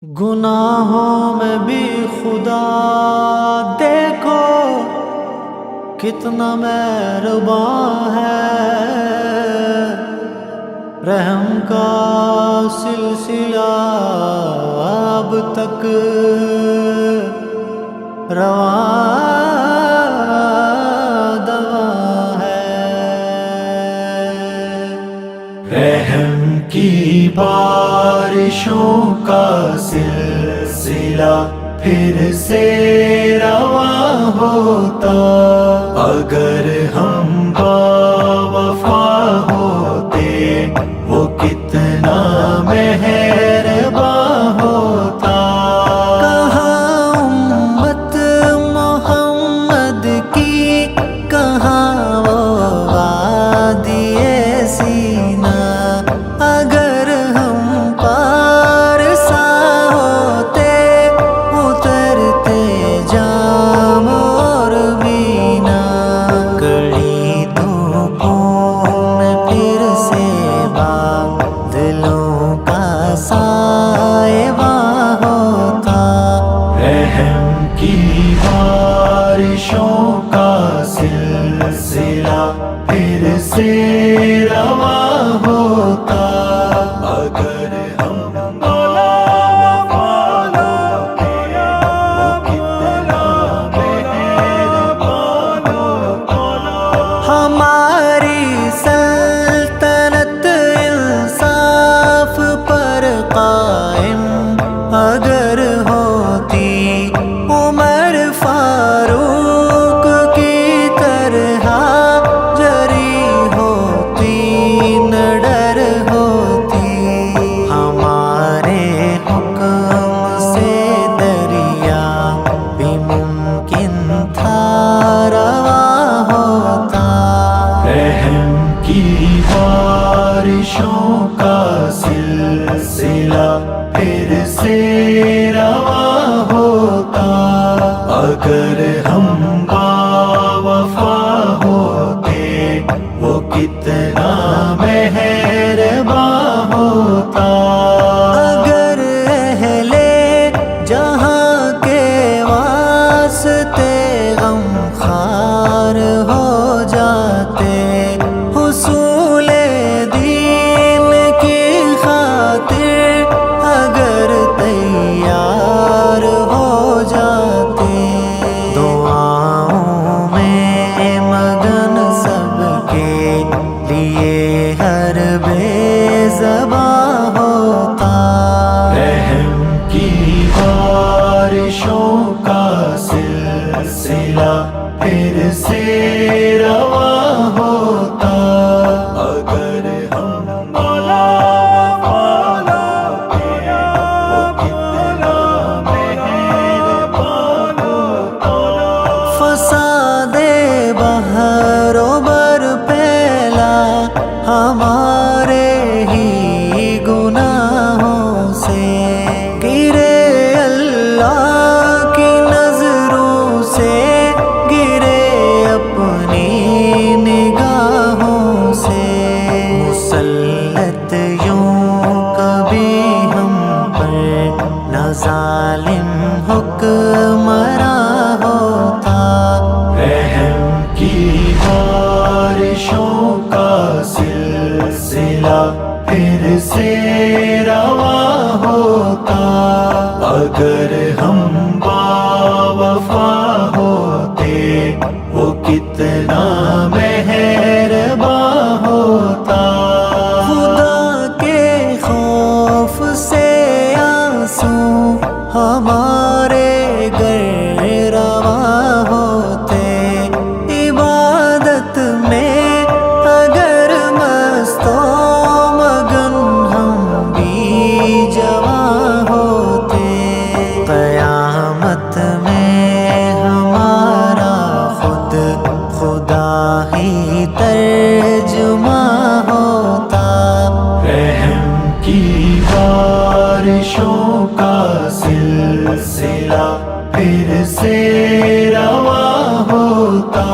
گناہوں میں بھی خدا دیکھو کتنا مہربان ہے، رحم کا سلسلہ اب تک رواں دواں ہے۔ رحم کی بارشوں کا سلسلہ پھر سے رواں ہوتا، اگر ہم باوفا ہوتے وہ کتنا مہربان ہوتا۔ کہاں امت محمد کی، کہاں وہ وادی سینا، اگر ہم پارسا ہوتے اترتے جام اور بینا، کڑی دھوپوں میں پھر سے بادلوں کا سائبہ ہوتا۔ رحم کی بارشوں کا سلسلہ پھر سے رواں ہوتا، اگر ہم باوفا ہوتے وہ کتنا مہربان ہوتا۔ ہماری سلطنت انصاف پر قائم اگر ہوتی، عمر فاروق کی طرح جری ہوتی، نہ ڈر ہوتی۔ ہمارے حکم سے دریا بھی ممکن تھا رواں ہوتا۔ رحم کی بارشوں کا سلسلہ پھر سے رواں ہوتا، اگر ہم باوفا ہوتے وہ کتنا مہربان ہوتا۔ اگر اہل جہاں کے واسطے غم خوار ہو جاتے، حصول دین کی خاطر اگر تیار ہو جاتے، دعاؤں میں مگن سب کے لیے ہر بے زباں ہوتا۔ رحم کی بارشوں کا سلسلہ پھر سے رواں ہوتا، اگر ہم باوفا ہوتے وہ کتنا مہربان ہوتا۔ فساد بحر و بر پھیلا ہمارے ہی گناہوں سے، گرے اللہ کی نظروں سے، گرے اپنی نگاہوں سے، مسلط یوں کبھی ہم پر نہ ظالم حکمراں ہوتا۔ رحم کی بارشوں کا سلسلہ پھر سے رواں ہوتا، اگر ہم باوفا ہوتے وہ کتنا مہربان ہوتا۔ خدا کے خوف سے آنسو ہمارے گر رواں ہوتے، عبادت میں اگر مست و مگن ہم بھی جواں ہوتے، قیامت میں ہمارا خود خدا ہی ترجمہ ہوتا۔ رحم کی بارشوں کا سلسلہ پھر سے رواں ہوتا،